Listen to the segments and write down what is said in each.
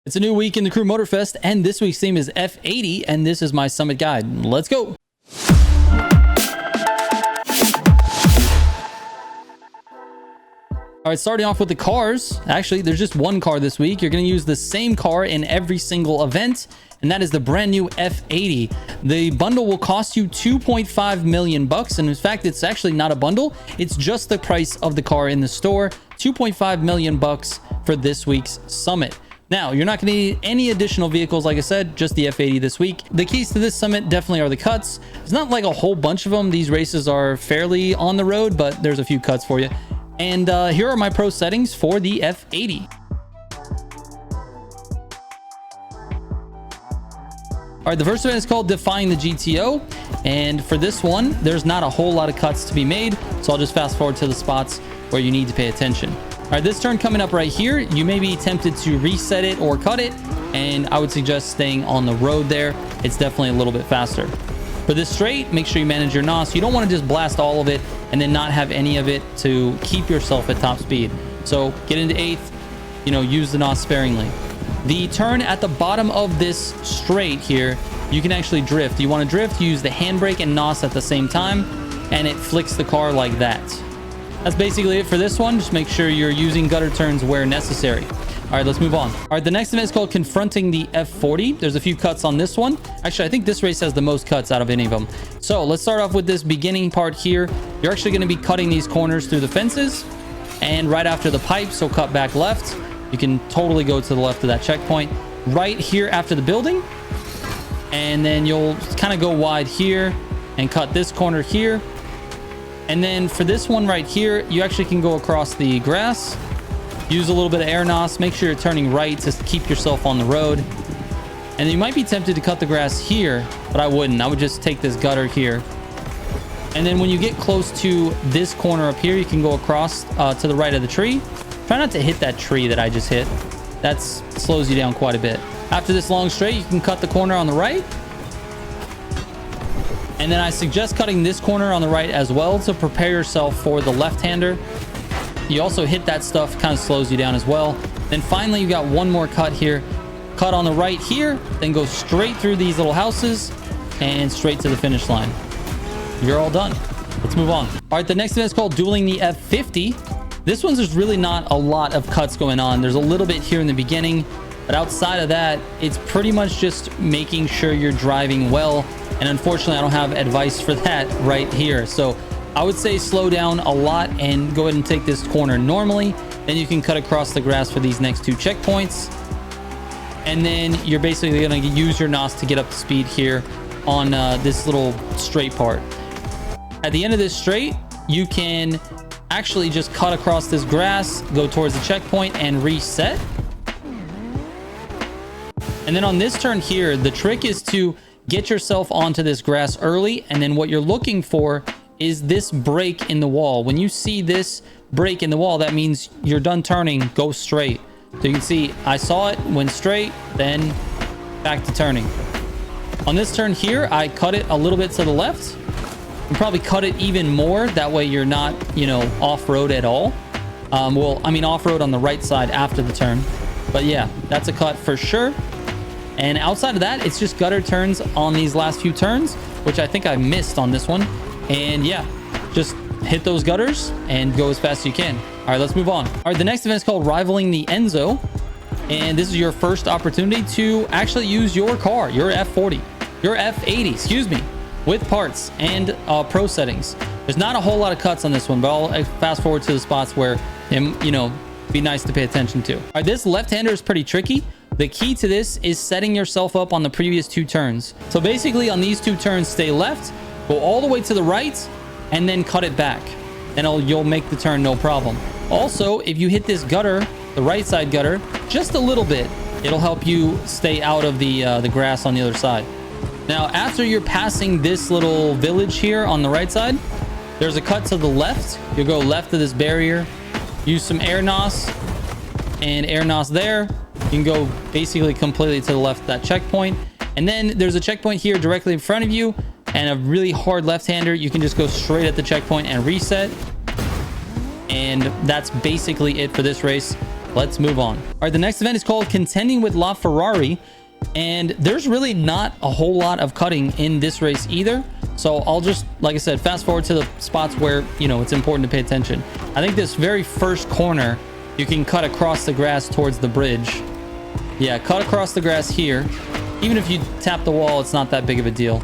It's a new week in the Crew Motorfest, and this week's theme is F80, and this is my summit guide. Let's go. All right, starting off with the cars. Actually, there's just one car this week. You're going to use the same car in every single event, and that is the brand new F80. The bundle will cost you 2.5 million bucks, and in fact, it's actually not a bundle. It's just the price of the car in the store. 2.5 million bucks for this week's summit. Now, you're not going to need any additional vehicles, like I said, just the F80 this week. The keys to this summit definitely are the cuts. It's not like a whole bunch of them. These races are fairly on the road, but there's a few cuts for you. And here are my pro settings for the F80. All right, the first event is called Defying the GTO. And for this one, there's not a whole lot of cuts to be made. So I'll just fast forward to the spots where you need to pay attention. All right, this turn coming up right here, you may be tempted to reset it or cut it, and I would suggest staying on the road there. It's definitely a little bit faster. For this straight, make sure you manage your NOS. You don't want to just blast all of it and then not have any of it to keep yourself at top speed. So get into 8th, use the NOS sparingly. The turn at the bottom of this straight here, you can actually drift. You want to drift, use the handbrake and NOS at the same time, and it flicks the car like that. That's basically it for this one. Just make sure you're using gutter turns where necessary. All right, let's move on. All right, the next event is called Confronting the F40. There's a few cuts on this one. Actually, I think this race has the most cuts out of any of them. So let's start off with this beginning part here. You're actually going to be cutting these corners through the fences and right after the pipe, so cut back left. You can totally go to the left of that checkpoint. Right here after the building. And then you'll kind of go wide here and cut this corner here. And then for this one right here, you actually can go across the grass, use a little bit of air NOS, make sure you're turning right to keep yourself on the road. And then you might be tempted to cut the grass here, but I wouldn't. I would just take this gutter here. And then when you get close to this corner up here, you can go across to the right of the tree. Try not to hit that tree that I just hit. That slows you down quite a bit. After this long straight, you can cut the corner on the right. And then I suggest cutting this corner on the right as well to prepare yourself for the left-hander. You also hit that stuff, kind of slows you down as well. Then finally, you got one more cut here. Cut on the right here, then go straight through these little houses and straight to the finish line. You're all done. Let's move on. All right, the next event is called Dueling the F50. This one's there's really not a lot of cuts going on. There's a little bit here in the beginning, but outside of that, it's pretty much just making sure you're driving well. And unfortunately, I don't have advice for that right here. So I would say slow down a lot and go ahead and take this corner normally. Then you can cut across the grass for these next two checkpoints. And then you're basically going to use your NOS to get up to speed here on this little straight part. At the end of this straight, you can actually just cut across this grass, go towards the checkpoint and reset. And then on this turn here, the trick is to get yourself onto this grass early, and then what you're looking for is this break in the wall. When you see this break in the wall, that means you're done turning, go straight. So you can see I saw it, went straight, then back to turning. On this turn here, I cut it a little bit to the left. You probably cut it even more, that way you're not, off-road at all. Well, I mean off-road on the right side after the turn. But yeah, that's a cut for sure. And outside of that, it's just gutter turns on these last few turns, which I think I missed on this one. And yeah, just hit those gutters and go as fast as you can. All right, let's move on. All right, the next event is called Rivaling the Enzo. And this is your first opportunity to actually use your car, your F40, your F80, excuse me, with parts and pro settings. There's not a whole lot of cuts on this one, but I'll fast forward to the spots where, be nice to pay attention to. All right, this left-hander is pretty tricky. The key to this is setting yourself up on the previous two turns. So basically on these two turns, stay left, go all the way to the right, and then cut it back. And you'll make the turn no problem. Also, if you hit this gutter, the right side gutter, just a little bit, it'll help you stay out of the grass on the other side. Now, after you're passing this little village here on the right side, there's a cut to the left. You'll go left of this barrier, use some air NOS, and air NOS there. You can go basically completely to the left of that checkpoint. And then there's a checkpoint here directly in front of you and a really hard left-hander. You can just go straight at the checkpoint and reset. And that's basically it for this race. let's move on. All right, the next event is called Contending with LaFerarri, and there's really not a whole lot of cutting in this race either. So I'll just, like I said, fast forward to the spots where, you know, it's important to pay attention. I think this very first corner, you can cut across the grass towards the bridge. Yeah, cut across the grass here. Even if you tap the wall, it's not that big of a deal.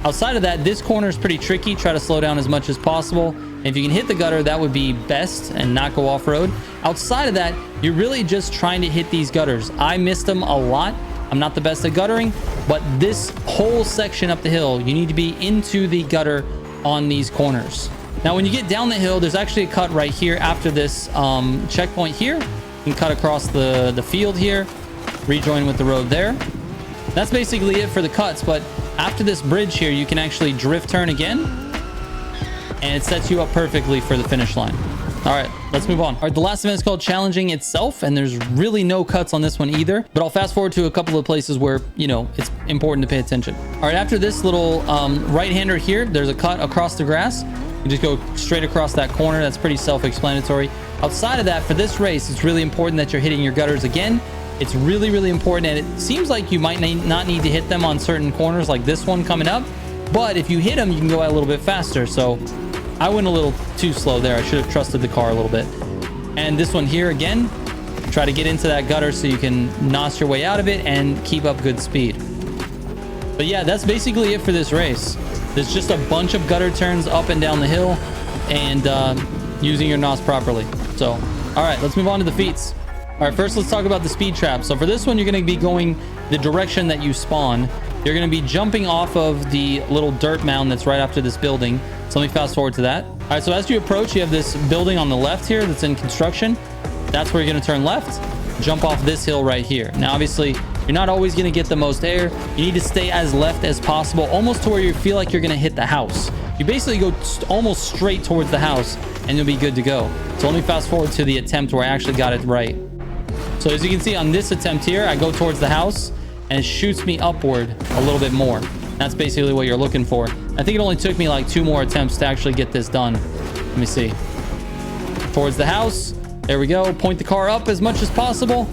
Outside of that, this corner is pretty tricky. Try to slow down as much as possible. And if you can hit the gutter, that would be best and not go off-road. Outside of that, you're really just trying to hit these gutters. I missed them a lot. I'm not the best at guttering, but this whole section up the hill, you need to be into the gutter on these corners. Now, when you get down the hill, there's actually a cut right here after this checkpoint here. You can cut across the field here, rejoin with the road there. That's basically it for the cuts, but after this bridge here, you can actually drift turn again, and it sets you up perfectly for the finish line. All right, let's move on. All right, the last event is called Challenging itself, and there's really no cuts on this one either, but I'll fast forward to a couple of places where, you know, it's important to pay attention. All right, after this little right-hander here, there's a cut across the grass. You just go straight across that corner. That's pretty self-explanatory. Outside of that, for this race, it's really important that you're hitting your gutters again. It's really, really important, and it seems like you might not need to hit them on certain corners like this one coming up, but if you hit them, you can go out a little bit faster. So I went a little too slow there. I should have trusted the car a little bit. And this one here again, try to get into that gutter so you can nos your way out of it and keep up good speed. But yeah, that's basically it for this race. There's just a bunch of gutter turns up and down the hill and using your nos properly. So, all right, let's move on to the feats. All right, first let's talk about the speed trap. So for this one, you're going to be going the direction that you spawn. You're going to be jumping off of the little dirt mound that's right after this building. So let me fast forward to that. All right, so as you approach, you have this building on the left here that's in construction. That's where you're going to turn left, jump off this hill right here. Now, obviously, you're not always going to get the most air. You need to stay as left as possible, almost to where you feel like you're going to hit the house. You basically go almost straight towards the house and you'll be good to go. So let me fast forward to the attempt where I actually got it right. So as you can see on this attempt here, I go towards the house and it shoots me upward a little bit more. That's basically what you're looking for. I think it only took me like 2 more attempts to actually get this done. Let me see. Towards the house. There we go. Point the car up as much as possible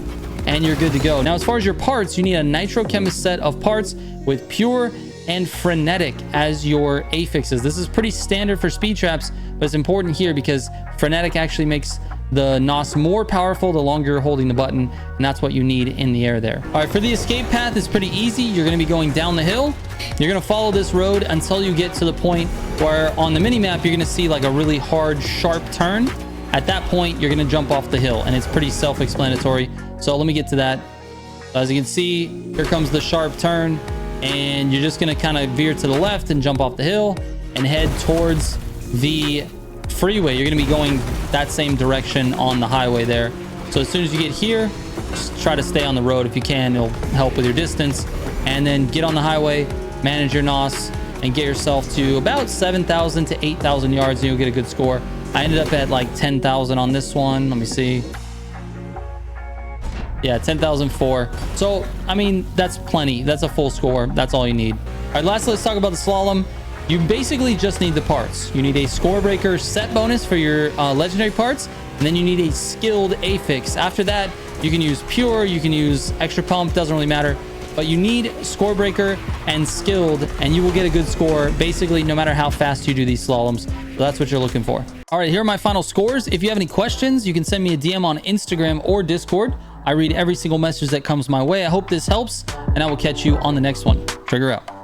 and you're good to go. Now, as far as your parts, you need a nitrochemist set of parts with pure and frenetic as your affixes. This is pretty standard for speed traps, but it's important here because frenetic actually makes the NOS more powerful the longer you're holding the button, and that's what you need in the air there. All right, for the escape path, it's pretty easy. You're going to be going down the hill. You're going to follow this road until you get to the point where on the mini map you're going to see like a really hard, sharp turn. At that point, you're going to jump off the hill, and it's pretty self-explanatory. So let me get to that. As you can see, here comes the sharp turn, and you're just going to kind of veer to the left and jump off the hill and head towards the freeway. You're going to be going that same direction on the highway there. So as soon as you get here, just try to stay on the road if you can. It'll help with your distance. And then get on the highway, manage your NOS, and get yourself to about 7,000 to 8,000 yards, and you'll get a good score. I ended up at like 10,000 on this one. Let me see. Yeah, 10,004. So, I mean, that's plenty. That's a full score. That's all you need. All right, lastly, let's talk about the slalom. You basically just need the parts. You need a score breaker set bonus for your legendary parts, and then you need a skilled affix. After that, you can use pure, you can use extra pump, doesn't really matter. But you need score breaker and skilled, and you will get a good score basically no matter how fast you do these slaloms. So that's what you're looking for. All right, here are my final scores. If you have any questions, you can send me a DM on Instagram or Discord. I read every single message that comes my way. I hope this helps, and I will catch you on the next one. Trigger out.